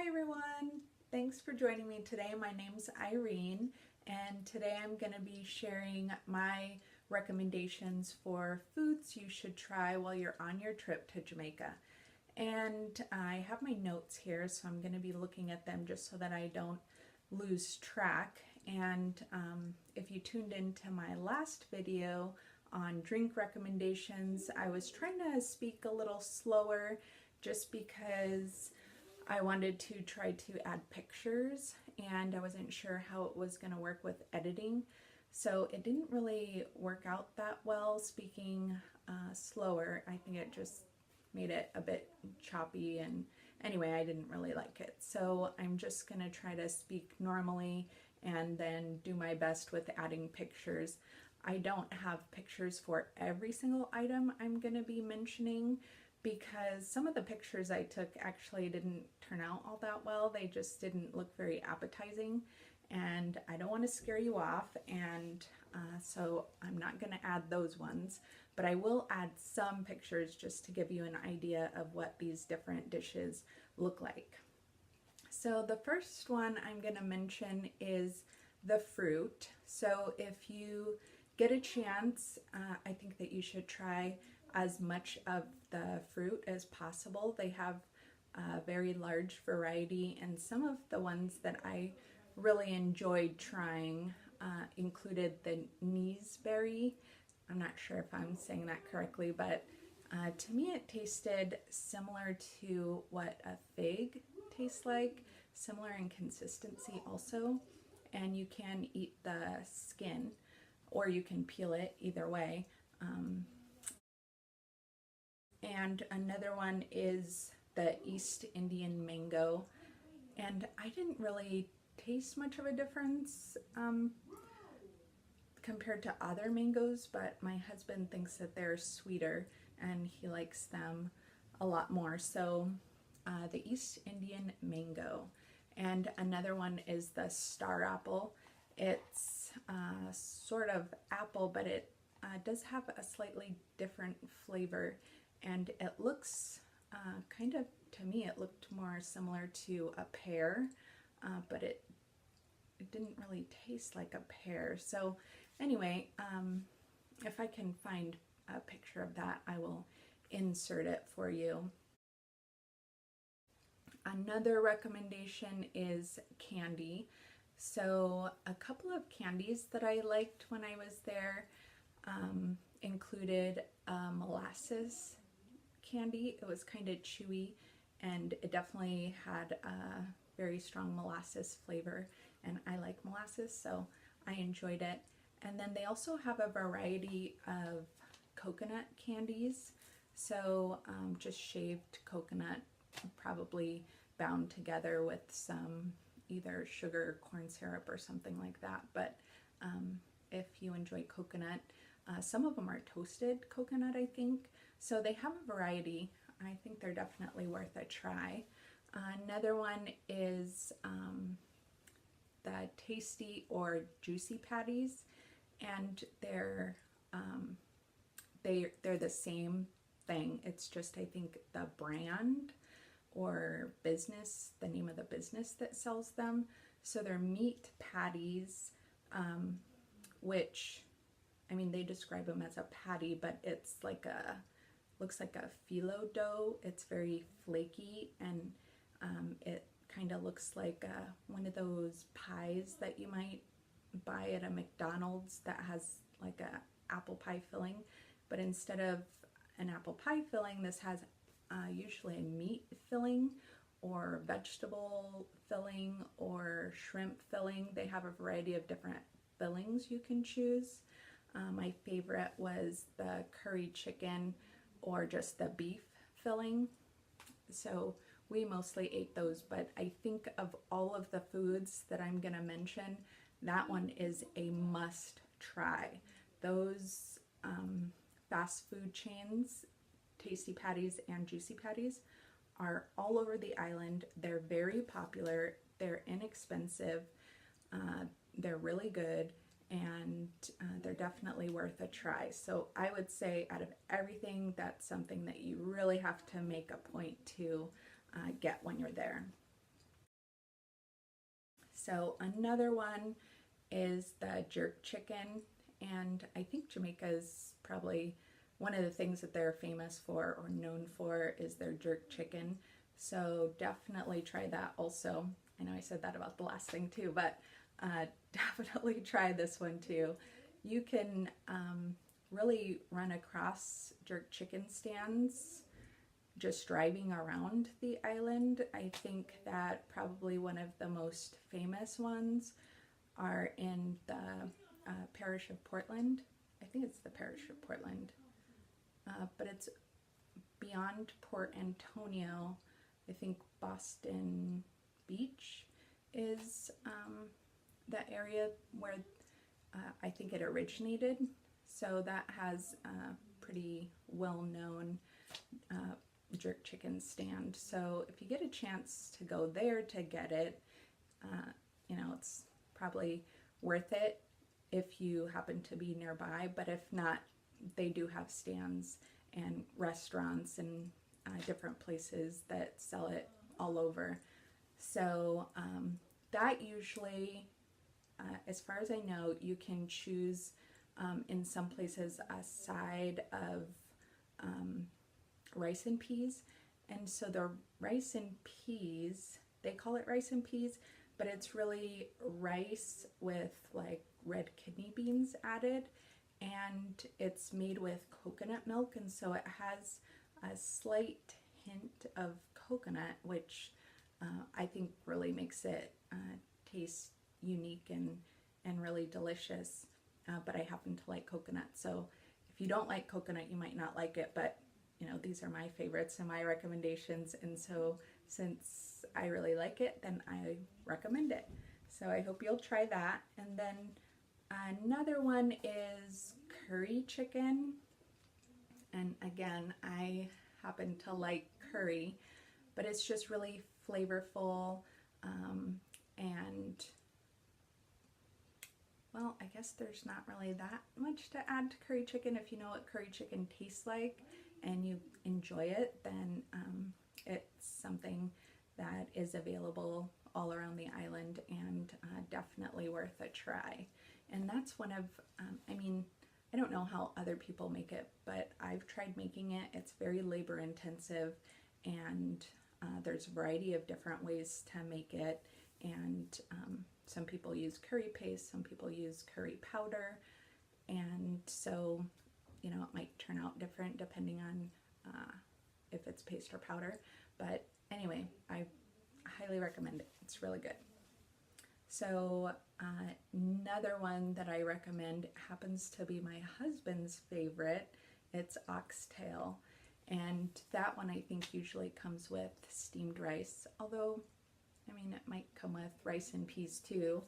Hi everyone! Thanks for joining me today. My name's Irene and today I'm going to be sharing my recommendations for foods you should try while you're on your trip to Jamaica. And I have my notes here, so I'm going to be looking at them just so that I don't lose track. And if you tuned into my last video on drink recommendations, I was trying to speak a little slower just because I wanted to try to add pictures and I wasn't sure how it was going to work with editing. So it didn't really work out that well speaking slower. I think it just made it a bit choppy, and anyway, I didn't really like it. So I'm just going to try to speak normally and then do my best with adding pictures. I don't have pictures for every single item I'm going to be mentioning, because some of the pictures I took actually didn't turn out all that well. They just didn't look very appetizing, and I don't want to scare you off, and so I'm not going to add those ones, but I will add some pictures just to give you an idea of what these different dishes look like. So the first one I'm going to mention is the fruit. So if you get a chance, I think that you should try as much of the fruit as possible. They have a very large variety, and some of the ones that I really enjoyed trying included the kneesberry. I'm not sure if I'm saying that correctly, but to me it tasted similar to what a fig tastes like, similar in consistency also, and you can eat the skin or you can peel it, either way. And another one is the East Indian mango, and I didn't really taste much of a difference compared to other mangoes, but my husband thinks that they're sweeter and he likes them a lot more. So the East Indian mango. And another one is the star apple. It's sort of apple, but it does have a slightly different flavor, and it looks kind of, to me, it looked more similar to a pear, but it didn't really taste like a pear. So anyway, if I can find a picture of that, I will insert it for you. Another recommendation is candy. So a couple of candies that I liked when I was there included molasses candy. It was kind of chewy, and it definitely had a very strong molasses flavor, and I like molasses, so I enjoyed it. And then they also have a variety of coconut candies, so just shaved coconut, probably bound together with some either sugar, corn syrup, or something like that. But if you enjoy coconut, some of them are toasted coconut, I think. So they have a variety. I think they're definitely worth a try. Another one is the tasty or juicy patties, and they're the same thing. It's just, I think, the brand or business, the name of the business that sells them. So they're meat patties, which, I mean, they describe them as a patty, but it's like looks like a phyllo dough. It's very flaky, and it kind of looks like one of those pies that you might buy at a McDonald's that has like a apple pie filling, but instead of an apple pie filling, this has usually a meat filling or vegetable filling or shrimp filling. They have a variety of different fillings you can choose. My favorite was the curry chicken or just the beef filling. So we mostly ate those, but I think of all of the foods that I'm gonna mention, that one is a must try. Those fast food chains, Tasty Patties and Juicy Patties, are all over the island. They're very popular, they're inexpensive, they're really good, and they're definitely worth a try. So I would say out of everything, that's something that you really have to make a point to get when you're there. So another one is the jerk chicken, and I think Jamaica is probably one of the things that they're famous for or known for is their jerk chicken. So definitely try that also. I know I said that about the last thing too, but definitely try this one too. You can really run across jerk chicken stands just driving around the island. I think that probably one of the most famous ones are in the parish of Portland. I think it's the parish of Portland, but it's beyond Port Antonio. I think Boston Beach is the area where I think it originated. So that has a pretty well-known jerk chicken stand. So if you get a chance to go there to get it, you know, it's probably worth it if you happen to be nearby. But if not, they do have stands and restaurants and different places that sell it all over. So that usually, as far as I know, you can choose in some places a side of rice and peas. And so the rice and peas, they call it rice and peas, but it's really rice with like red kidney beans added, and it's made with coconut milk, and so it has a slight hint of coconut, which I think really makes it taste unique and really delicious. But I happen to like coconut, so if you don't like coconut, you might not like it, but you know, these are my favorites and my recommendations, and so since I really like it, then I recommend it. So I hope you'll try that. And then another one is curry chicken, and again, I happen to like curry, but it's just really flavorful, and well, I guess there's not really that much to add to curry chicken. If you know what curry chicken tastes like and you enjoy it, then it's something that is available all around the island and definitely worth a try. And that's one of, I mean, I don't know how other people make it, but I've tried making it. It's very labor intensive, and there's a variety of different ways to make it. And some people use curry paste, some people use curry powder, and so, you know, it might turn out different depending on if it's paste or powder. But anyway, I highly recommend it. It's really good. So another one that I recommend happens to be my husband's favorite. It's oxtail, and that one I think usually comes with steamed rice, although I mean, it might come with rice and peas too,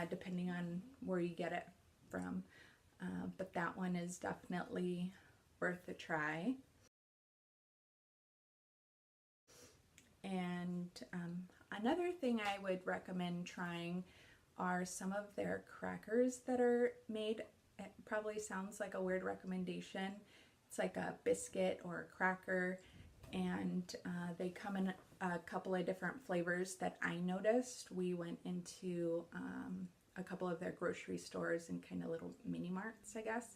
depending on where you get it from. But that one is definitely worth a try. And another thing I would recommend trying are some of their crackers that are made. It probably sounds like a weird recommendation. It's like a biscuit or a cracker, and they come in a couple of different flavors that I noticed. We went into a couple of their grocery stores and kind of little mini marts, I guess,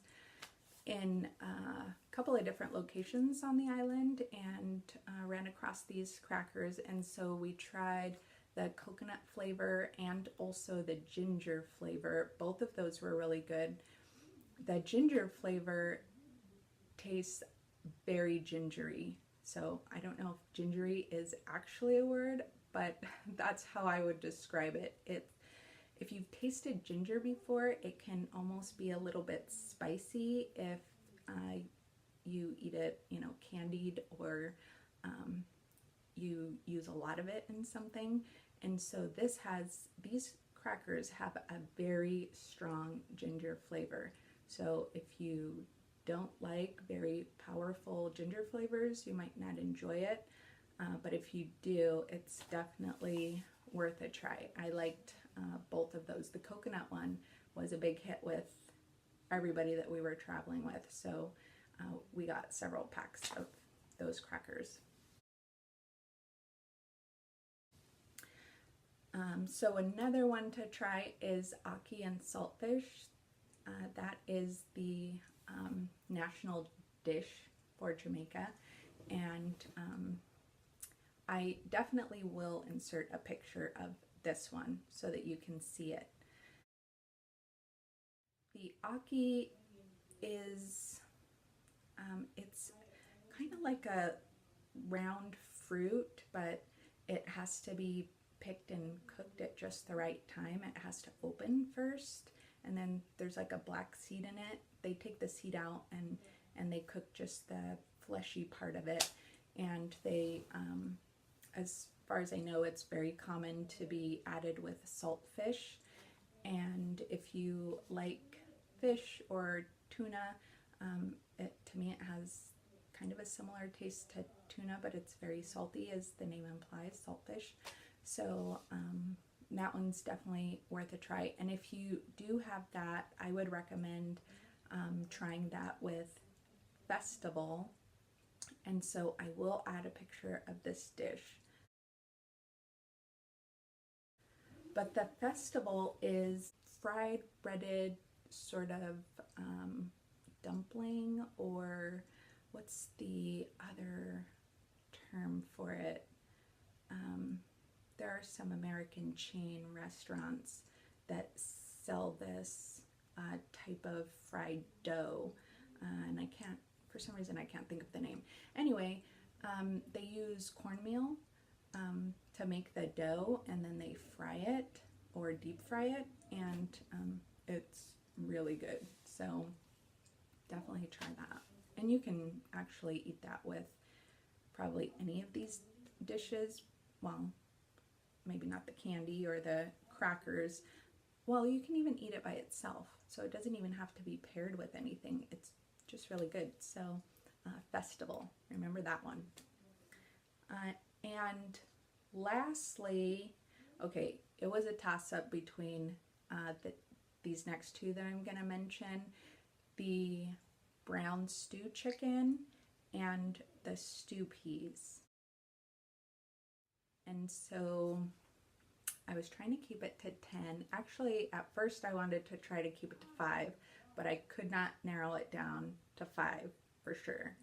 in a couple of different locations on the island, and ran across these crackers. And so we tried the coconut flavor and also the ginger flavor. Both of those were really good. The ginger flavor tastes very gingery. So I don't know if gingery is actually a word, but that's how I would describe it. If you've tasted ginger before, it can almost be a little bit spicy if you eat it, you know, candied, or you use a lot of it in something. And so these crackers have a very strong ginger flavor. So if you don't like very powerful ginger flavors, you might not enjoy it. But if you do, it's definitely worth a try. I liked both of those. The coconut one was a big hit with everybody that we were traveling with, so we got several packs of those crackers. So another one to try is Ackee and Saltfish. That is the national dish for Jamaica, and I definitely will insert a picture of this one so that you can see it. The Ackee is, it's kind of like a round fruit, but it has to be picked and cooked at just the right time. It has to open first, and then there's like a black seed in it. They take the seed out and they cook just the fleshy part of it. And they, as far as I know, it's very common to be added with saltfish. And if you like fish or tuna, to me it has kind of a similar taste to tuna, but it's very salty, as the name implies, saltfish. So that one's definitely worth a try. And if you do have that, I would recommend trying that with Festival. And so I will add a picture of this dish. But the Festival is fried, breaded sort of dumpling, or what's the other term for it? There are some American chain restaurants that sell this type of fried dough, and I can't, for some reason I can't think of the name. Anyway, they use cornmeal to make the dough, and then they fry it or deep fry it, and it's really good. So definitely try that. And you can actually eat that with probably any of these dishes. Well, maybe not the candy or the crackers. Well, you can even eat it by itself. So it doesn't even have to be paired with anything. It's just really good. So Festival, remember that one. And lastly, okay, it was a toss-up between these next two that I'm going to mention. The brown stew chicken and the stew peas. And so I was trying to keep it to 10. Actually, at first I wanted to try to keep it to 5, but I could not narrow it down to 5 for sure.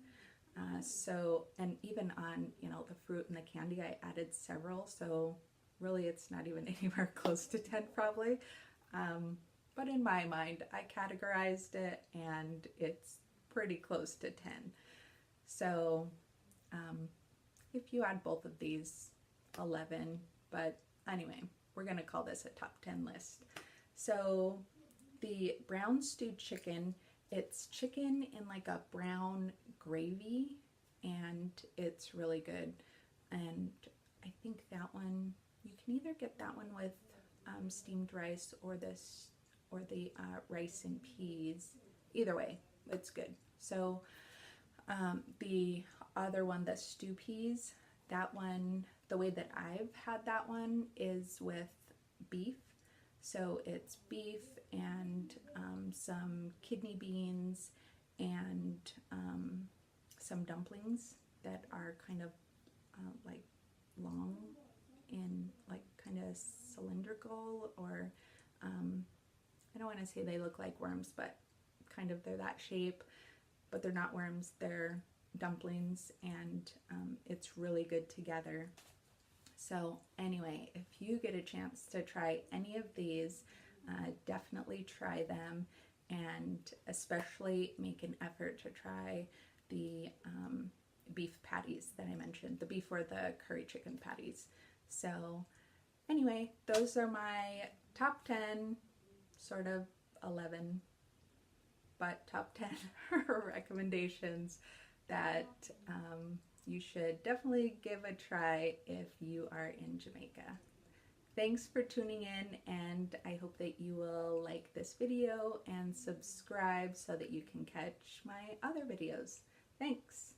So, and even on, you know, the fruit and the candy, I added several, so really it's not even anywhere close to 10 probably. But in my mind, I categorized it and it's pretty close to 10. So if you add both of these, 11, but anyway, we're gonna call this a top 10 list. So the brown stewed chicken, it's chicken in like a brown gravy, and it's really good. And I think that one, you can either get that one with steamed rice or the rice and peas. Either way, it's good. So the other one, the stew peas, that one, the way that I've had that one is with beef. So it's beef and some kidney beans and some dumplings that are kind of like long and like kind of cylindrical, or I don't want to say they look like worms, but kind of they're that shape, but they're not worms, they're dumplings, and it's really good together. So anyway, if you get a chance to try any of these, definitely try them, and especially make an effort to try the beef patties that I mentioned, the beef or the curry chicken patties. So anyway, those are my top 10, sort of 11, but top 10 recommendations that you should definitely give a try if you are in Jamaica. Thanks for tuning in, and I hope that you will like this video and subscribe so that you can catch my other videos. Thanks!